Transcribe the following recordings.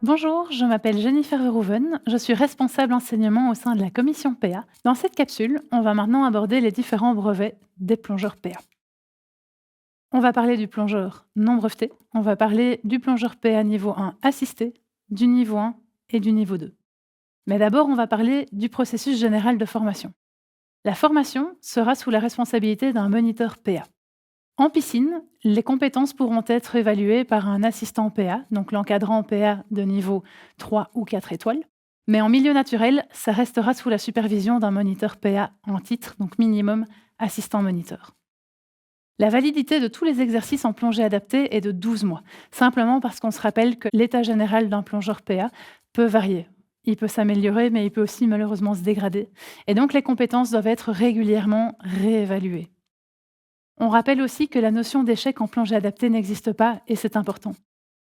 Bonjour, je m'appelle Jennifer Verhoeven, je suis responsable enseignement au sein de la commission PA. Dans cette capsule, on va maintenant aborder les différents brevets des plongeurs PA. On va parler du plongeur non breveté, on va parler du plongeur PA niveau 1 assisté, du niveau 1 et du niveau 2. Mais d'abord, on va parler du processus général de formation. La formation sera sous la responsabilité d'un moniteur PA. En piscine, les compétences pourront être évaluées par un assistant PA, donc l'encadrant PA de niveau 3 ou 4 étoiles. Mais en milieu naturel, ça restera sous la supervision d'un moniteur PA en titre, donc minimum assistant moniteur. La validité de tous les exercices en plongée adaptée est de 12 mois, simplement parce qu'on se rappelle que l'état général d'un plongeur PA peut varier. Il peut s'améliorer, mais il peut aussi malheureusement se dégrader. Et donc les compétences doivent être régulièrement réévaluées. On rappelle aussi que la notion d'échec en plongée adaptée n'existe pas et c'est important.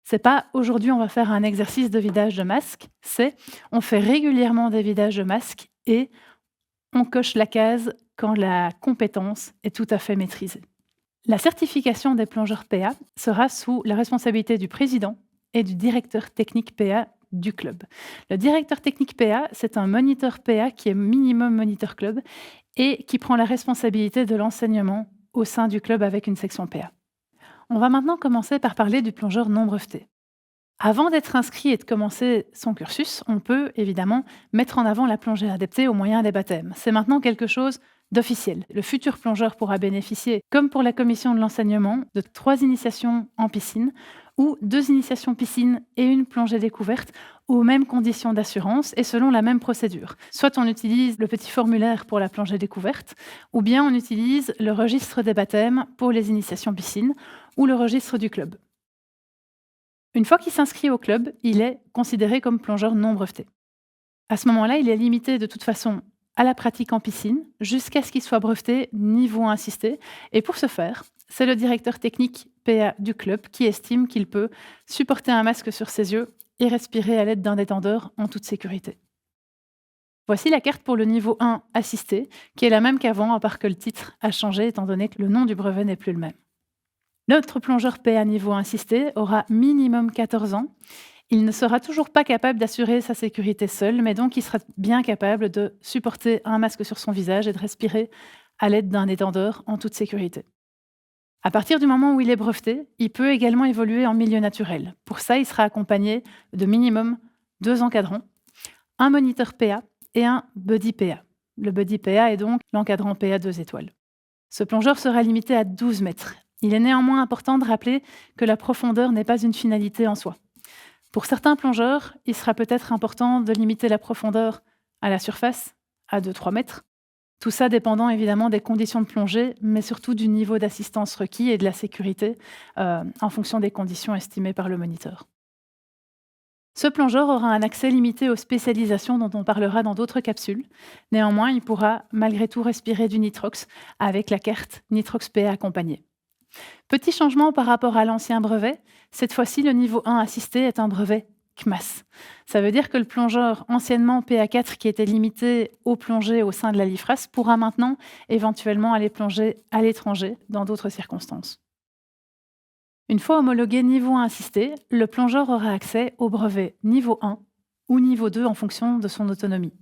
C'est pas aujourd'hui on va faire un exercice de vidage de masque, c'est on fait régulièrement des vidages de masque et on coche la case quand la compétence est tout à fait maîtrisée. La certification des plongeurs PA sera sous la responsabilité du président et du directeur technique PA du club. Le directeur technique PA, c'est un moniteur PA qui est minimum moniteur club et qui prend la responsabilité de l'enseignement au sein du club avec une section PA. On va maintenant commencer par parler du plongeur non breveté. Avant d'être inscrit et de commencer son cursus, on peut évidemment mettre en avant la plongée adaptée au moyen des baptêmes. C'est maintenant quelque chose d'officiel. Le futur plongeur pourra bénéficier, comme pour la commission de l'enseignement, de 3 initiations en piscine ou 2 initiations piscine et une plongée découverte aux mêmes conditions d'assurance et selon la même procédure. Soit on utilise le petit formulaire pour la plongée découverte, ou bien on utilise le registre des baptêmes pour les initiations piscine ou le registre du club. Une fois qu'il s'inscrit au club, il est considéré comme plongeur non breveté. À ce moment-là, il est limité de toute façon à la pratique en piscine jusqu'à ce qu'il soit breveté niveau 1 assisté. Et pour ce faire, c'est le directeur technique PA du club qui estime qu'il peut supporter un masque sur ses yeux et respirer à l'aide d'un détendeur en toute sécurité. Voici la carte pour le niveau 1 assisté, qui est la même qu'avant, à part que le titre a changé étant donné que le nom du brevet n'est plus le même. Notre plongeur PA niveau 1 assisté aura minimum 14 ans. Il ne sera toujours pas capable d'assurer sa sécurité seul, mais donc il sera bien capable de supporter un masque sur son visage et de respirer à l'aide d'un étendeur en toute sécurité. À partir du moment où il est breveté, il peut également évoluer en milieu naturel. Pour ça, il sera accompagné de minimum 2 encadrants, un moniteur PA et un buddy PA. Le buddy PA est donc l'encadrant PA 2 étoiles. Ce plongeur sera limité à 12 mètres. Il est néanmoins important de rappeler que la profondeur n'est pas une finalité en soi. Pour certains plongeurs, il sera peut-être important de limiter la profondeur à la surface, à 2-3 mètres. Tout ça dépendant évidemment des conditions de plongée, mais surtout du niveau d'assistance requis et de la sécurité en fonction des conditions estimées par le moniteur. Ce plongeur aura un accès limité aux spécialisations dont on parlera dans d'autres capsules. Néanmoins, il pourra malgré tout respirer du nitrox avec la carte Nitrox PA accompagnée. Petit changement par rapport à l'ancien brevet, cette fois-ci le niveau 1 assisté est un brevet CMAS. Ça veut dire que le plongeur anciennement PA4 qui était limité aux plongées au sein de la LIFRAS pourra maintenant éventuellement aller plonger à l'étranger dans d'autres circonstances. Une fois homologué niveau 1 assisté, le plongeur aura accès au brevet niveau 1 ou niveau 2 en fonction de son autonomie.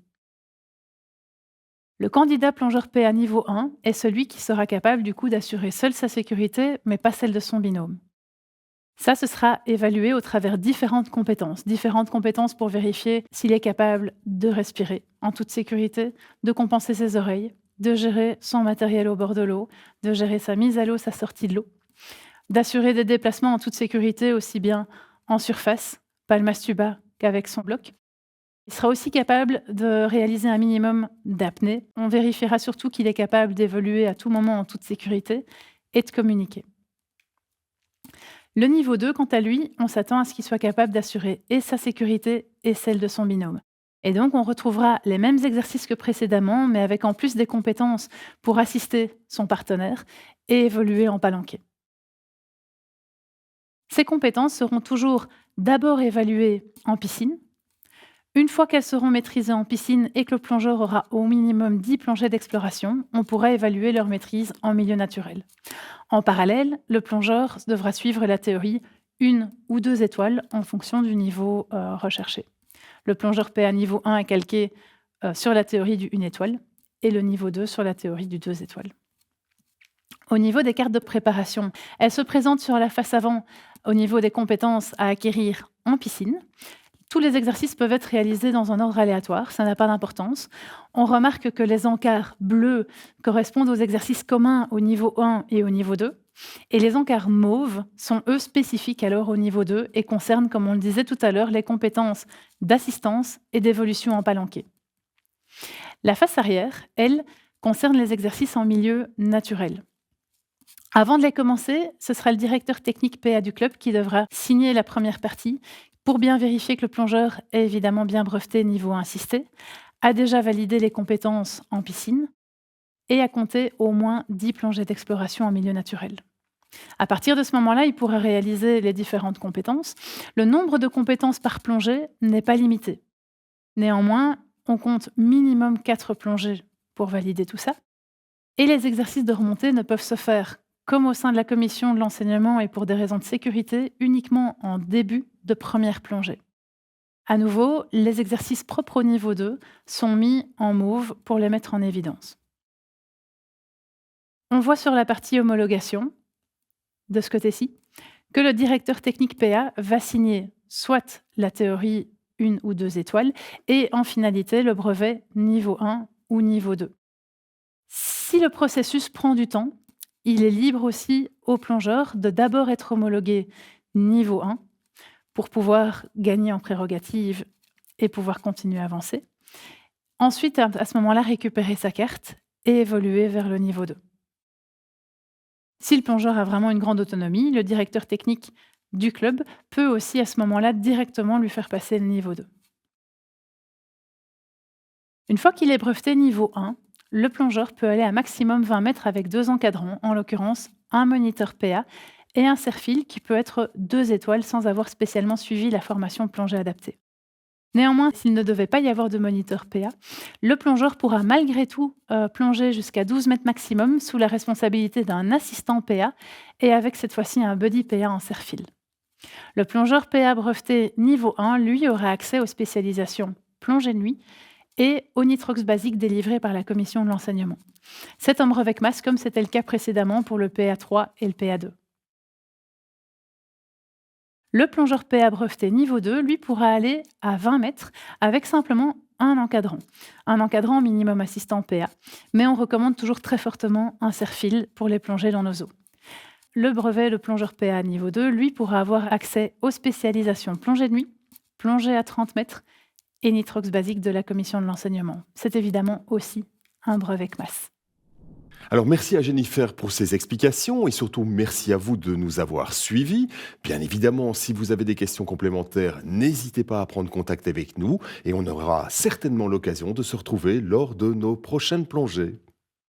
Le candidat plongeur PA niveau 1 est celui qui sera capable du coup d'assurer seul sa sécurité, mais pas celle de son binôme. Ça, ce sera évalué au travers différentes compétences pour vérifier s'il est capable de respirer en toute sécurité, de compenser ses oreilles, de gérer son matériel au bord de l'eau, de gérer sa mise à l'eau, sa sortie de l'eau, d'assurer des déplacements en toute sécurité aussi bien en surface, palmas tuba, qu'avec son bloc. Il sera aussi capable de réaliser un minimum d'apnée. On vérifiera surtout qu'il est capable d'évoluer à tout moment en toute sécurité et de communiquer. Le niveau 2, quant à lui, on s'attend à ce qu'il soit capable d'assurer et sa sécurité et celle de son binôme. Et donc, on retrouvera les mêmes exercices que précédemment, mais avec en plus des compétences pour assister son partenaire et évoluer en palanquet. Ces compétences seront toujours d'abord évaluées en piscine. Une fois qu'elles seront maîtrisées en piscine et que le plongeur aura au minimum 10 plongées d'exploration, on pourra évaluer leur maîtrise en milieu naturel. En parallèle, le plongeur devra suivre la théorie 1 ou 2 étoiles en fonction du niveau recherché. Le plongeur PA niveau 1 est calqué sur la théorie du 1 étoile et le niveau 2 sur la théorie du 2 étoiles. Au niveau des cartes de préparation, elles se présentent sur la face avant au niveau des compétences à acquérir en piscine. Tous les exercices peuvent être réalisés dans un ordre aléatoire, ça n'a pas d'importance. On remarque que les encarts bleus correspondent aux exercices communs au niveau 1 et au niveau 2, et les encarts mauves sont eux spécifiques alors au niveau 2 et concernent, comme on le disait tout à l'heure, les compétences d'assistance et d'évolution en palanquet. La face arrière, elle, concerne les exercices en milieu naturel. Avant de les commencer, ce sera le directeur technique PA du club qui devra signer la première partie pour bien vérifier que le plongeur est évidemment bien breveté niveau assisté, a déjà validé les compétences en piscine et a compté au moins 10 plongées d'exploration en milieu naturel. À partir de ce moment-là, il pourra réaliser les différentes compétences. Le nombre de compétences par plongée n'est pas limité. Néanmoins, on compte minimum 4 plongées pour valider tout ça. Et les exercices de remontée ne peuvent se faire, comme au sein de la commission de l'enseignement et pour des raisons de sécurité, uniquement en début de première plongée. À nouveau, les exercices propres au niveau 2 sont mis en mauve pour les mettre en évidence. On voit sur la partie homologation, de ce côté-ci, que le directeur technique PA va signer soit la théorie 1 ou 2 étoiles et en finalité le brevet niveau 1 ou niveau 2. Si le processus prend du temps, il est libre aussi au plongeur de d'abord être homologué niveau 1 pour pouvoir gagner en prérogative et pouvoir continuer à avancer. Ensuite, à ce moment-là, récupérer sa carte et évoluer vers le niveau 2. Si le plongeur a vraiment une grande autonomie, le directeur technique du club peut aussi à ce moment-là directement lui faire passer le niveau 2. Une fois qu'il est breveté niveau 1, le plongeur peut aller à maximum 20 mètres avec 2 encadrants, en l'occurrence un moniteur PA et un serre-fil qui peut être 2 étoiles sans avoir spécialement suivi la formation plongée adaptée. Néanmoins, s'il ne devait pas y avoir de moniteur PA, le plongeur pourra malgré tout plonger jusqu'à 12 mètres maximum sous la responsabilité d'un assistant PA et avec cette fois-ci un buddy PA en serre-fil. Le plongeur PA breveté niveau 1, lui, aura accès aux spécialisations plongée de nuit et au nitrox basique délivré par la commission de l'enseignement. C'est un brevet CMAS comme c'était le cas précédemment pour le PA3 et le PA2. Le plongeur PA breveté niveau 2, lui, pourra aller à 20 mètres avec simplement un encadrant minimum assistant PA, mais on recommande toujours très fortement un serre-fil pour les plongées dans nos eaux. Le brevet de plongeur PA niveau 2, lui, pourra avoir accès aux spécialisations plongée de nuit, plongée à 30 mètres et nitrox basique de la commission de l'enseignement. C'est évidemment aussi un brevet CMAS. Alors merci à Jennifer pour ces explications et surtout merci à vous de nous avoir suivis. Bien évidemment, si vous avez des questions complémentaires, n'hésitez pas à prendre contact avec nous et on aura certainement l'occasion de se retrouver lors de nos prochaines plongées.